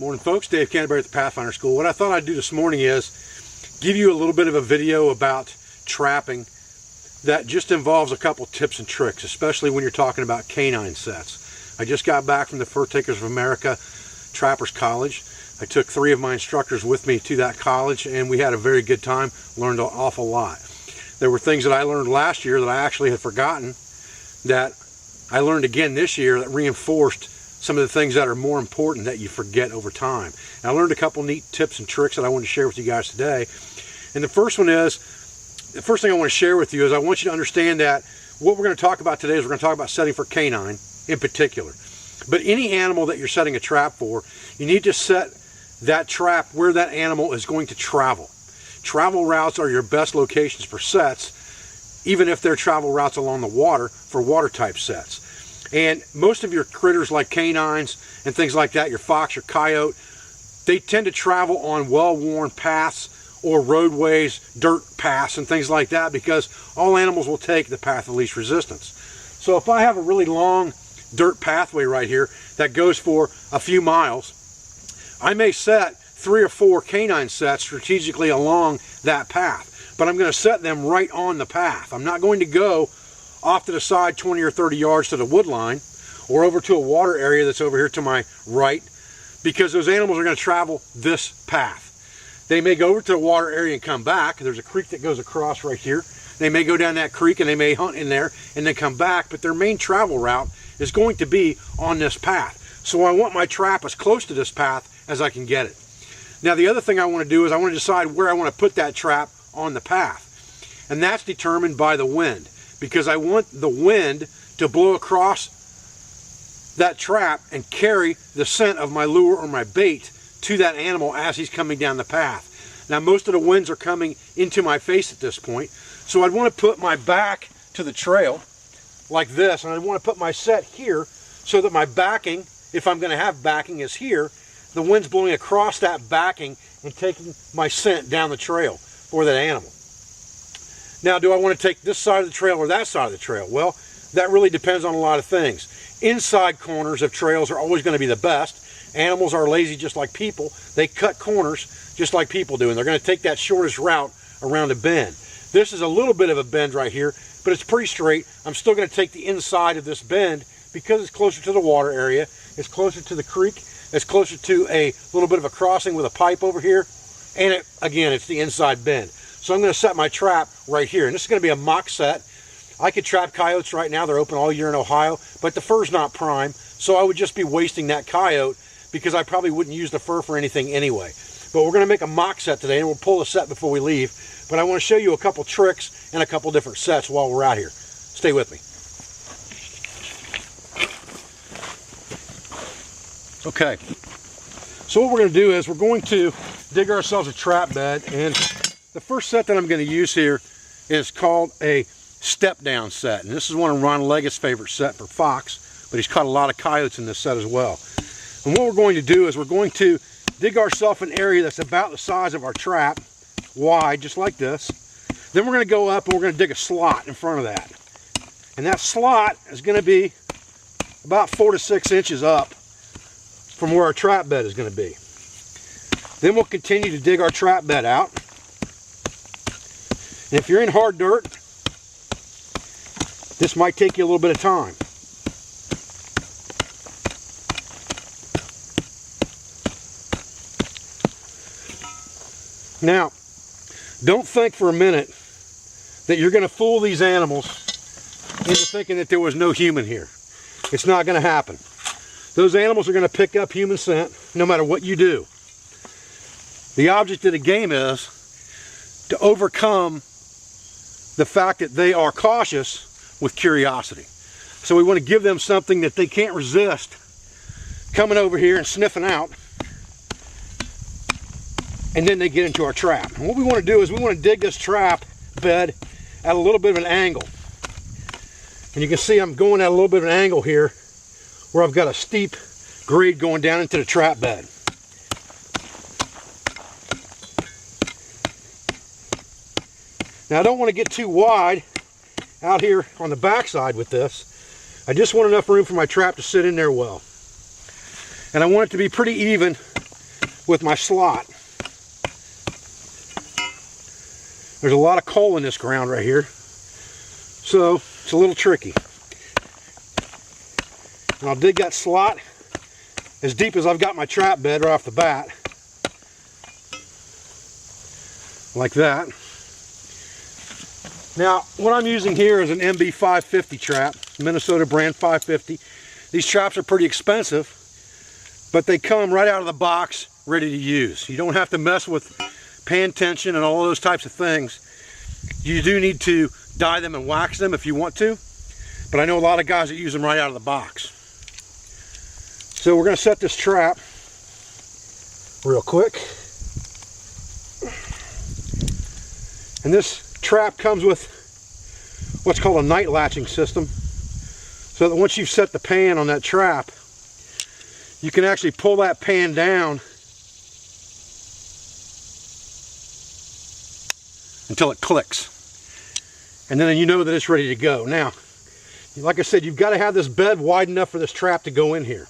Morning folks, Dave Canterbury at the Pathfinder School. What I thought I'd do this morning is give you a little bit of a video about trapping that just involves a couple tips and tricks, especially when you're talking about canine sets. I just got back from the Fur Takers of America Trappers College. I took 3 of my instructors with me to that college and we had a very good time, learned an awful lot. There were things that I learned last year that I actually had forgotten that I learned again this year that reinforced some of the things that are more important that you forget over time. And I learned a couple neat tips and tricks that I wanted to share with you guys today. And the first thing I want to share with you is I want you to understand that what we're going to talk about today is we're going to talk about setting for canine in particular. But any animal that you're setting a trap for, you need to set that trap where that animal is going to travel. Travel routes are your best locations for sets, even if they're travel routes along the water for water type sets. And most of your critters like canines and things like that, your fox, your coyote, they tend to travel on well-worn paths or roadways, dirt paths and things like that, because all animals will take the path of least resistance. So if I have a really long dirt pathway right here that goes for a few miles, I may set 3 or 4 canine sets strategically along that path, but I'm going to set them right on the path. I'm not going to go off to the side 20 or 30 yards to the wood line or over to a water area that's over here to my right, because those animals are going to travel this path. They may go over to the water area and come back. There's a creek that goes across right here. They may go down that creek and they may hunt in there and then come back, but their main travel route is going to be on this path. So I want my trap as close to this path as I can get it. Now the other thing I want to do is I want to decide where I want to put that trap on the path. And that's determined by the wind, because I want the wind to blow across that trap and carry the scent of my lure or my bait to that animal as he's coming down the path. Now most of the winds are coming into my face at this point, so I'd want to put my back to the trail like this, and I'd want to put my set here so that my backing, if I'm going to have backing, is here. The wind's blowing across that backing and taking my scent down the trail for that animal. Now, do I want to take this side of the trail or that side of the trail? Well, that really depends on a lot of things. Inside corners of trails are always going to be the best. Animals are lazy just like people. They cut corners just like people do, and they're going to take that shortest route around a bend. This is a little bit of a bend right here, but it's pretty straight. I'm still going to take the inside of this bend because it's closer to the water area. It's closer to the creek. It's closer to a little bit of a crossing with a pipe over here. And again, it's the inside bend. So I'm going to set my trap right here. And this is going to be a mock set. I could trap coyotes right now. They're open all year in Ohio, but the fur's not prime. So I would just be wasting that coyote because I probably wouldn't use the fur for anything anyway. But we're going to make a mock set today, and we'll pull the set before we leave. But I want to show you a couple tricks and a couple different sets while we're out here. Stay with me. Okay. So what we're going to do is we're going to dig ourselves a trap bed, and the first set that I'm going to use here is called a step down set, and this is one of Ron Leggett's favorite set for fox, but he's caught a lot of coyotes in this set as well. And what we're going to do is we're going to dig ourselves an area that's about the size of our trap, wide, just like this. Then we're going to go up and we're going to dig a slot in front of that, and that slot is going to be about 4 to 6 inches up from where our trap bed is going to be. Then we'll continue to dig our trap bed out. And if you're in hard dirt, this might take you a little bit of time. Now, don't think for a minute that you're going to fool these animals into thinking that there was no human here. It's not going to happen. Those animals are going to pick up human scent no matter what you do. The object of the game is to overcome the fact that they are cautious with curiosity. So we want to give them something that they can't resist coming over here and sniffing out, and then they get into our trap. And what we want to do is we want to dig this trap bed at a little bit of an angle. And you can see I'm going at a little bit of an angle here where I've got a steep grade going down into the trap bed. Now I don't want to get too wide out here on the back side with this. I just want enough room for my trap to sit in there well. And I want it to be pretty even with my slot. There's a lot of coal in this ground right here, so it's a little tricky. And I'll dig that slot as deep as I've got my trap bed right off the bat, like that. Now, what I'm using here is an MB 550 trap, Minnesota brand 550. These traps are pretty expensive, but they come right out of the box ready to use. You don't have to mess with pan tension and all those types of things. You do need to dye them and wax them if you want to, but I know a lot of guys that use them right out of the box. So we're going to set this trap real quick. And this trap comes with what's called a night latching system, so that once you've set the pan on that trap, you can actually pull that pan down until it clicks. And then you know that it's ready to go. Now, like I said, you've got to have this bed wide enough for this trap to go in here.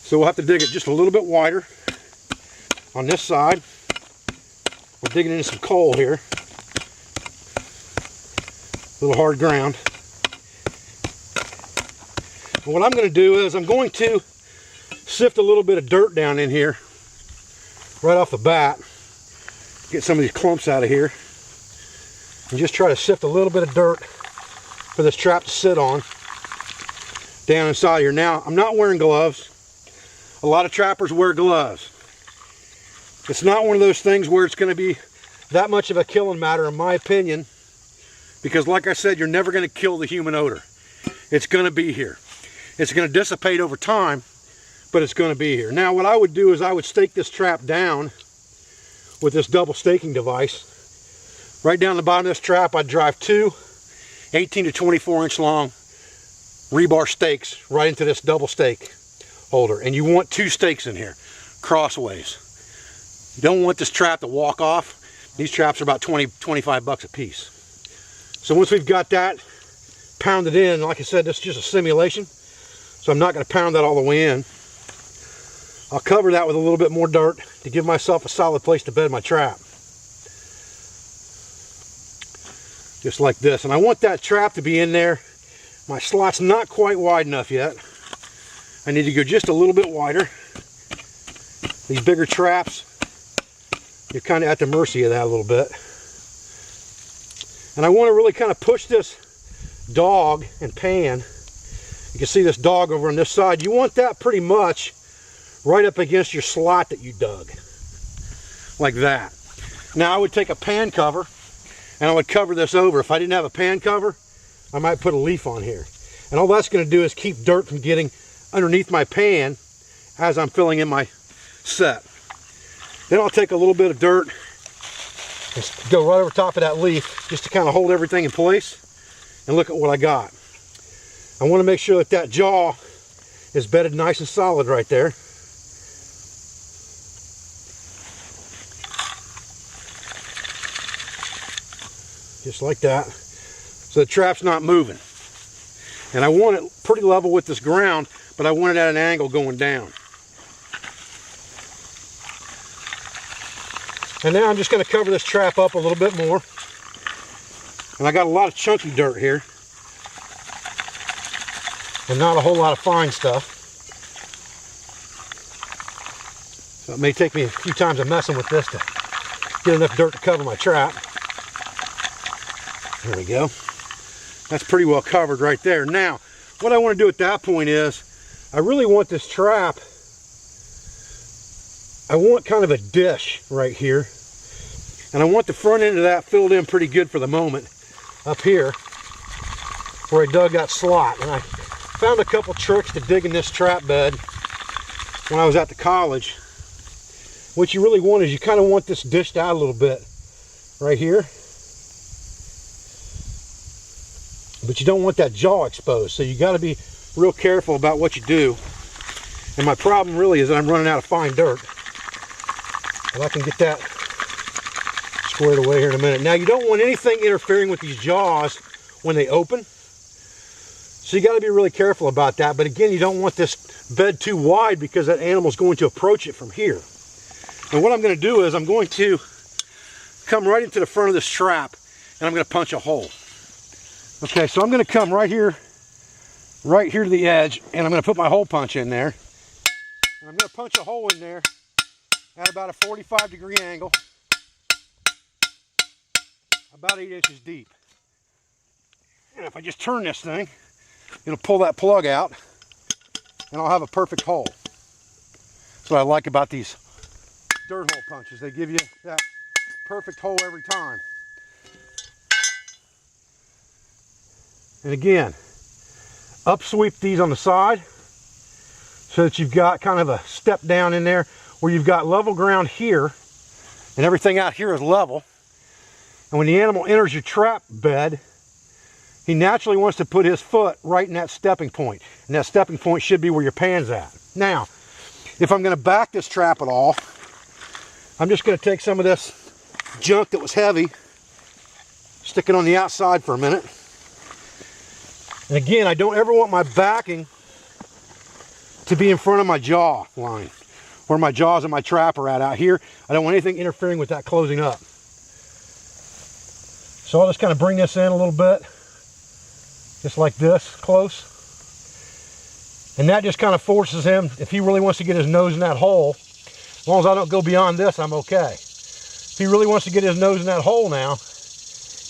So we'll have to dig it just a little bit wider on this side. We're digging into some coal here. A little hard ground. And what I'm going to do is I'm going to sift a little bit of dirt down in here right off the bat. Get some of these clumps out of here. And just try to sift a little bit of dirt for this trap to sit on down inside here. Now, I'm not wearing gloves. A lot of trappers wear gloves. It's not one of those things where it's going to be that much of a killing matter, in my opinion, because like I said, you're never going to kill the human odor. It's going to be here. It's going to dissipate over time, but it's going to be here. Now, what I would do is I would stake this trap down with this double staking device. Right down the bottom of this trap, I'd drive two 18 to 24 inch long rebar stakes right into this double stake holder. And you want two stakes in here, crossways. You don't want this trap to walk off. These traps are about 25 bucks a piece. So once we've got that pounded in, like I said, this is just a simulation, so I'm not going to pound that all the way in. I'll cover that with a little bit more dirt to give myself a solid place to bed my trap. Just like this. And I want that trap to be in there. My slot's not quite wide enough yet. I need to go just a little bit wider. These bigger traps, you're kind of at the mercy of that a little bit. And I want to really kind of push this dog and pan. You can see this dog over on this side. You want that pretty much right up against your slot that you dug. Like that. Now I would take a pan cover and I would cover this over. If I didn't have a pan cover, I might put a leaf on here. And all that's going to do is keep dirt from getting underneath my pan as I'm filling in my set. Then I'll take a little bit of dirt and go right over top of that leaf just to kind of hold everything in place. And look at what I got. I want to make sure that that jaw is bedded nice and solid right there. Just like that. So the trap's not moving. And I want it pretty level with this ground, but I want it at an angle going down. And now I'm just going to cover this trap up a little bit more. And I got a lot of chunky dirt here. And not a whole lot of fine stuff. So it may take me a few times of messing with this to get enough dirt to cover my trap. There we go. That's pretty well covered right there. Now, what I want to do at that point is, I really want this trap, I want kind of a dish right here. And I want the front end of that filled in pretty good for the moment up here where I dug that slot. And I found a couple tricks to dig in this trap bed when I was at the college. What you really want is you kind of want this dished out a little bit right here. But you don't want that jaw exposed, so you got to be real careful about what you do. And my problem really is that I'm running out of fine dirt. And I can get that squared away here in a minute. Now you don't want anything interfering with these jaws when they open. So you got to be really careful about that. But again, you don't want this bed too wide because that animal's going to approach it from here. And what I'm going to do is I'm going to come right into the front of this trap and I'm going to punch a hole. Okay, so I'm going to come right here to the edge, and I'm going to put my hole punch in there. And I'm going to punch a hole in there at about a 45-degree angle, about 8 inches deep. And if I just turn this thing, it'll pull that plug out, and I'll have a perfect hole. That's what I like about these dirt hole punches. They give you that perfect hole every time. And again, upsweep these on the side so that you've got kind of a step down in there where you've got level ground here and everything out here is level. And when the animal enters your trap bed, he naturally wants to put his foot right in that stepping point. And that stepping point should be where your pan's at. Now, if I'm going to back this trap at all, I'm just going to take some of this junk that was heavy, stick it on the outside for a minute. And again, I don't ever want my backing to be in front of my jaw line, where my jaws and my trap are at out here. I don't want anything interfering with that closing up. So I'll just kind of bring this in a little bit, just like this, close. And that just kind of forces him, if he really wants to get his nose in that hole, as long as I don't go beyond this, I'm okay. If he really wants to get his nose in that hole now,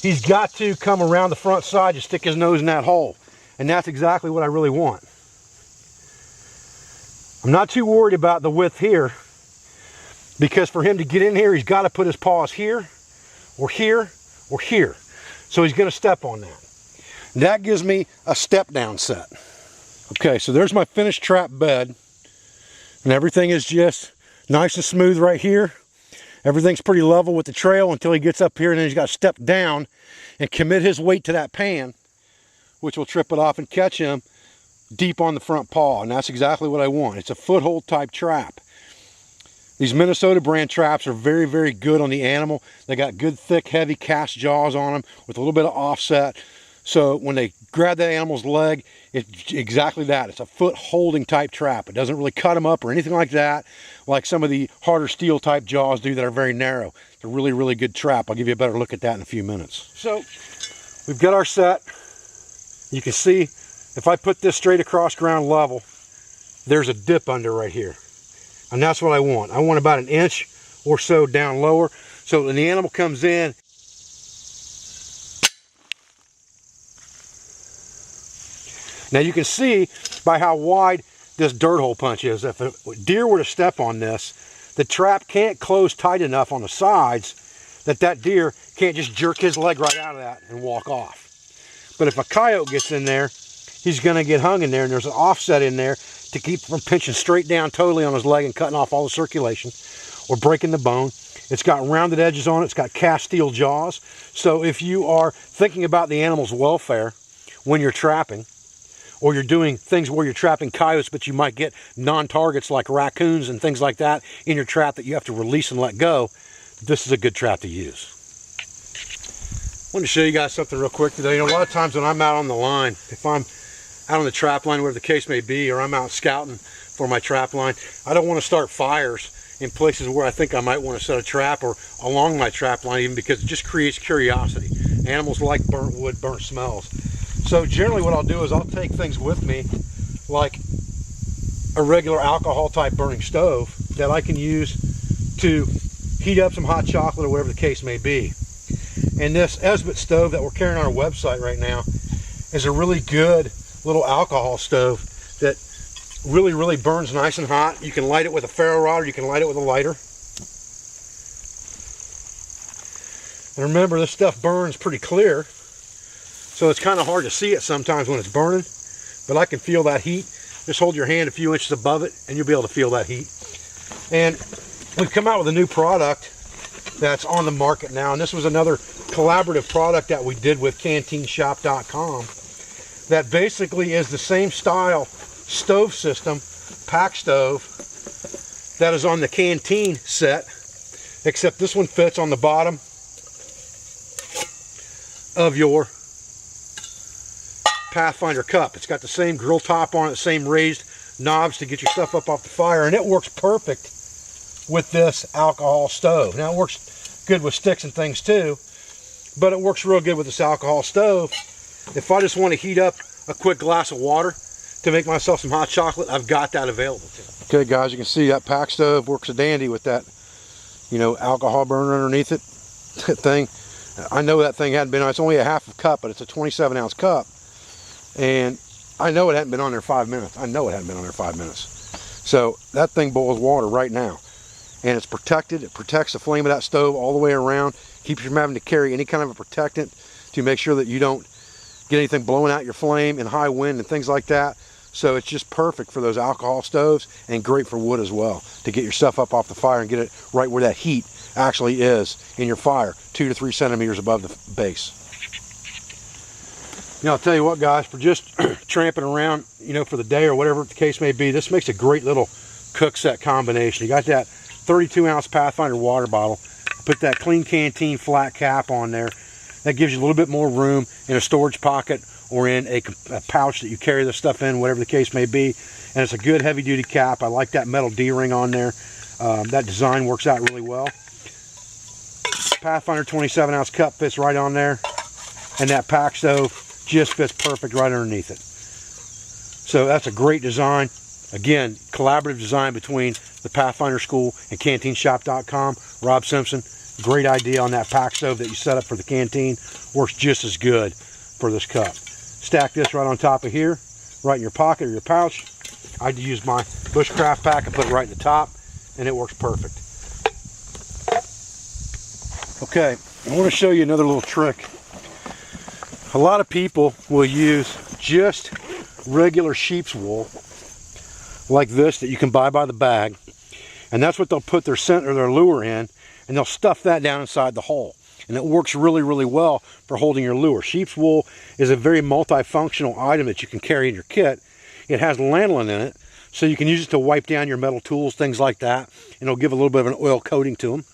he's got to come around the front side to stick his nose in that hole. And that's exactly what I really want. I'm not too worried about the width here, because for him to get in here, he's got to put his paws here, or here, or here. So he's going to step on that. That gives me a step down set. Okay, so there's my finished trap bed. And everything is just nice and smooth right here. Everything's pretty level with the trail until he gets up here, and then he's got to step down and commit his weight to that pan, which will trip it off and catch him deep on the front paw. And that's exactly what I want. It's a foothold type trap. These Minnesota brand traps are very, very good on the animal. They got good, thick, heavy cast jaws on them with a little bit of offset. So when they grab that animal's leg, it's exactly that. It's a foot holding type trap. It doesn't really cut them up or anything like that, like some of the harder steel type jaws do that are very narrow. It's a really, really good trap. I'll give you a better look at that in a few minutes. So we've got our set. You can see if I put this straight across ground level, there's a dip under right here. And that's what I want. I want about 1 inch or so down lower, so when the animal comes in, now you can see by how wide this dirt hole punch is. If a deer were to step on this, the trap can't close tight enough on the sides that deer can't just jerk his leg right out of that and walk off. But if a coyote gets in there, he's going to get hung in there, and there's an offset in there to keep from pinching straight down totally on his leg and cutting off all the circulation or breaking the bone. It's got rounded edges on it. It's got cast steel jaws. So if you are thinking about the animal's welfare when you're trapping, or you're doing things where you're trapping coyotes, but you might get non-targets like raccoons and things like that in your trap that you have to release and let go, this is a good trap to use. I want to show you guys something real quick today. You know, a lot of times when I'm out on the line, if I'm out on the trap line, whatever the case may be, or I'm out scouting for my trap line, I don't want to start fires in places where I think I might want to set a trap, or along my trap line even, because it just creates curiosity. Animals like burnt wood, burnt smells. So generally what I'll do is I'll take things with me, like a regular alcohol type burning stove that I can use to heat up some hot chocolate or whatever the case may be. And this Esbit stove that we're carrying on our website right now is a really good little alcohol stove that really, really burns nice and hot. You can light it with a ferro rod, or you can light it with a lighter. And remember, this stuff burns pretty clear, so it's kind of hard to see it sometimes when it's burning, but I can feel that heat. Just hold your hand a few inches above it and you'll be able to feel that heat. And we've come out with a new product that's on the market now, and this was another collaborative product that we did with CanteenShop.com that basically is the same style stove system, pack stove, that is on the Canteen set, except this one fits on the bottom of your Pathfinder cup. It's got the same grill top on it, the same raised knobs to get your stuff up off the fire, and it works perfect with this alcohol stove. Now it works good with sticks and things too, but it works real good with this alcohol stove. If I just want to heat up a quick glass of water to make myself some hot chocolate, I've got that available to me. Okay guys, you can see that pack stove works a dandy with that, you know, alcohol burner underneath it thing. I know that thing hadn't been on, it's only a half a cup, but it's a 27-ounce cup. And I know it hadn't been on there 5 minutes. I know it hadn't been on there 5 minutes. So that thing boils water right now. And it's protected. It protects the flame of that stove all the way around. Keeps you from having to carry any kind of a protectant to make sure that you don't get anything blowing out your flame in high wind and things like that. So it's just perfect for those alcohol stoves, and great for wood as well, to get your stuff up off the fire and get it right where that heat actually is in your fire, 2 to 3 centimeters above the base. You know, I'll tell you what guys, for just tramping around, you know, for the day or whatever the case may be, this makes a great little cook set combination. You got that 32-ounce Pathfinder water bottle, put that clean canteen flat cap on there. That gives you a little bit more room in a storage pocket or in a pouch that you carry the stuff in, whatever the case may be. And it's a good heavy duty cap. I like that metal D-ring on there. That design works out really well. Pathfinder 27-ounce cup fits right on there, and that pack stove just fits perfect right underneath it. So that's a great design. Again, collaborative design between the Pathfinder School and CanteenShop.com. Rob Simpson, great idea on that pack stove that you set up for the canteen. Works just as good for this cup. Stack this right on top of here, right in your pocket or your pouch. I use my bushcraft pack and put it right in the top, and it works perfect. Okay, I want to show you another little trick. A lot of people will use just regular sheep's wool like this that you can buy by the bag, and that's what they'll put their scent or their lure in, and they'll stuff that down inside the hole, and it works really, really well for holding your lure. Sheep's wool is a very multifunctional item that you can carry in your kit. It has lanolin in it, so you can use it to wipe down your metal tools, things like that, and it'll give a little bit of an oil coating to them.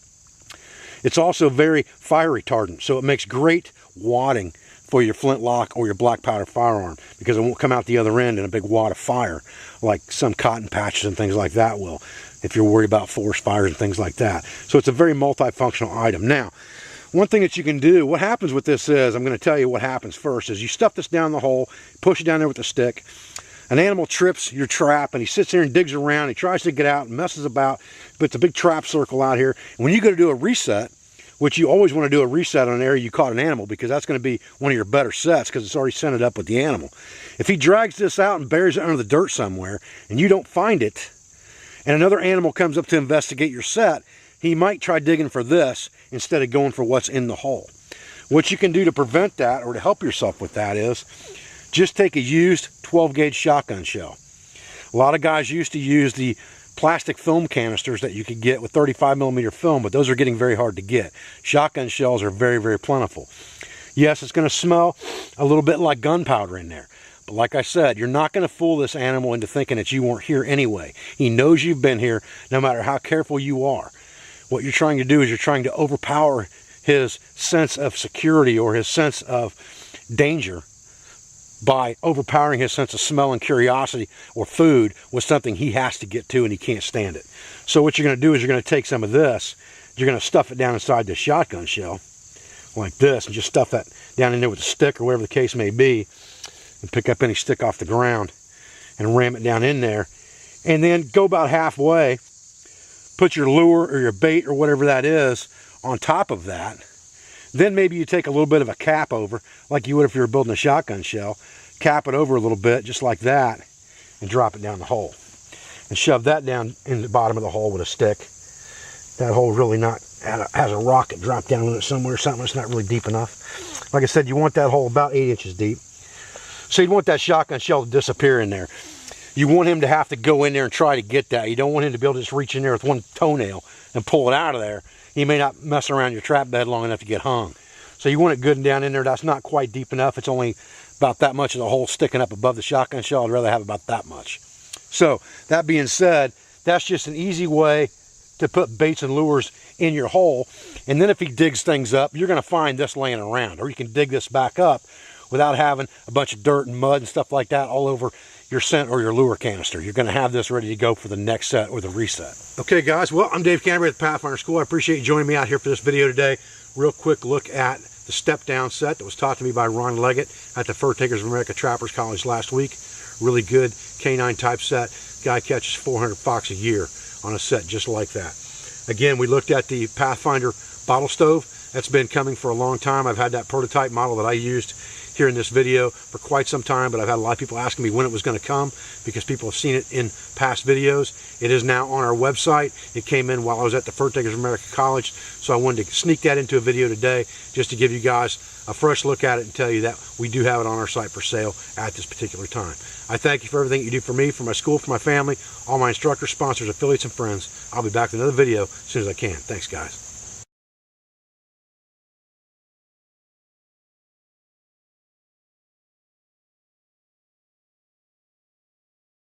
It's also very fire retardant, so it makes great wadding for your flintlock or your black powder firearm, because it won't come out the other end in a big wad of fire like some cotton patches and things like that will, if you're worried about forest fires and things like that. So it's a very multifunctional item. Now, one thing that you can do, what happens with this is, I'm going to tell you what happens first, is you stuff this down the hole, push it down there with a stick. An animal trips your trap, and he sits there and digs around. He tries to get out and messes about, but it's a big trap circle out here. And when you go to do a reset, which you always want to do a reset on an area you caught an animal, because that's going to be one of your better sets because it's already scented up with the animal. If he drags this out and buries it under the dirt somewhere and you don't find it, and another animal comes up to investigate your set, he might try digging for this instead of going for what's in the hole. What you can do to prevent that, or to help yourself with that, is just take a used 12-gauge shotgun shell. A lot of guys used to use the plastic film canisters that you could get with 35mm film, but those are getting very hard to get. Shotgun shells are very, very plentiful. Yes, it's going to smell a little bit like gunpowder in there, but like I said, you're not going to fool this animal into thinking that you weren't here anyway. He knows you've been here no matter how careful you are. What you're trying to do is you're trying to overpower his sense of security or his sense of danger by overpowering his sense of smell and curiosity or food with something he has to get to and he can't stand it. So what you're going to do is you're going to take some of this, you're going to stuff it down inside this shotgun shell like this, and just stuff that down in there with a stick or whatever the case may be, and pick up any stick off the ground and ram it down in there, and then go about halfway, put your lure or your bait or whatever that is on top of that. Then maybe you take a little bit of a cap over, like you would if you were building a shotgun shell, cap it over a little bit, just like that, and drop it down the hole. And shove that down in the bottom of the hole with a stick. That hole really has a rocket drop down in it somewhere, something that's not really deep enough. Like I said, you want that hole about 8 inches deep. So you want that shotgun shell to disappear in there. You want him to have to go in there and try to get that. You don't want him to be able to just reach in there with one toenail and pull it out of there. He may not mess around your trap bed long enough to get hung. So you want it good and down in there. That's not quite deep enough. It's only about that much of the hole sticking up above the shotgun shell. I'd rather have about that much. So that being said, that's just an easy way to put baits and lures in your hole. And then if he digs things up, you're going to find this laying around, or you can dig this back up without having a bunch of dirt and mud and stuff like that all over your scent or your lure canister. You're going to have this ready to go for the next set or the reset. Okay guys, well, I'm Dave Canterbury at the Pathfinder School. I appreciate you joining me out here for this video today. Real quick look at the step down set that was taught to me by Ron Leggett at the Fur Takers of America Trappers College last week. Really good canine type set. Guy catches 400 fox a year on a set just like that. Again, we looked at the Pathfinder bottle stove. That's been coming for a long time. I've had that prototype model that I used here in this video for quite some time, but I've had a lot of people asking me when it was going to come because people have seen it in past videos. It is now on our website. It came in while I was at the Fur Takers of America College, so I wanted to sneak that into a video today just to give you guys a fresh look at it and tell you that we do have it on our site for sale at this particular time. I thank you for everything you do for me, for my school, for my family, all my instructors, sponsors, affiliates, and friends. I'll be back with another video as soon as I can. Thanks, guys.